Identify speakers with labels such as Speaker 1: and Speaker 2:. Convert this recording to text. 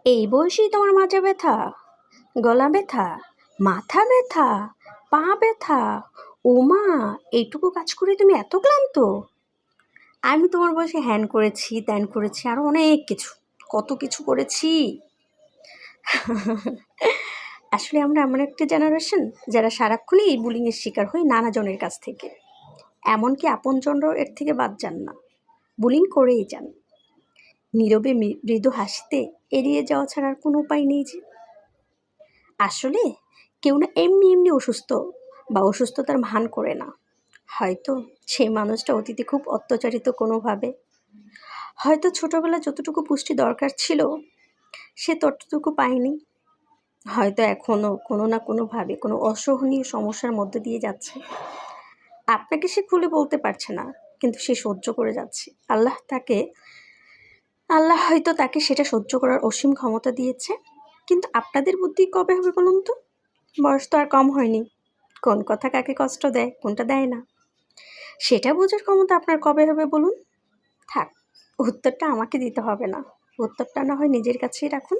Speaker 1: এই বয়সেই তোমার মাজা ব্যথা, গলা ব্যথা, মাথা ব্যথা, পা ব্যথা? ওমা, এইটুকু কাজ করে তুমি এত ক্লান্ত? আমি তোমার বয়সে হ্যান করেছি, ত্যান করেছি, আরও অনেক কিছু, কত কিছু করেছি। আসলে আমরা এমন একটা জেনারেশন যারা সারাক্ষণই এই বুলিংয়ের শিকার হই নানা জনের কাছ থেকে। এমনকি আপনজনরাও এর থেকে বাদ যান না, বুলিং করেই যান। নীরবে মৃদু হাসিতে এড়িয়ে যাওয়া ছাড়া আর কোনো উপায় নেই যে। আসলে কেউ না এমনি এমনি অসুস্থ বা অসুস্থতার ভান করে না। হয়তো সেই মানুষটা অতীতে খুব অত্যাচারিত কোনোভাবে, হয়তো ছোটবেলায় যতটুকু পুষ্টি দরকার ছিল সে ততটুকু পায়নি, হয়তো এখনও কোনো না কোনোভাবে কোনো অসহনীয় সমস্যার মধ্যে দিয়ে যাচ্ছে। আপনাকে সে খুলে বলতে পারছে না, কিন্তু সে সহ্য করে যাচ্ছে। আল্লাহ হয়তো তাকে সেটা সহ্য করার অসীম ক্ষমতা দিয়েছে। কিন্তু আপনাদের বুদ্ধি কবে হবে বলুন তো? বয়স তো আর কম হয়নি। কোন কথা কাকে কষ্ট দেয়, কোনটা দেয় না, সেটা বোঝার ক্ষমতা আপনার কবে হবে বলুন? থাক, উত্তরটা আমাকে দিতে হবে না, উত্তরটা না হয় নিজের কাছেই রাখুন।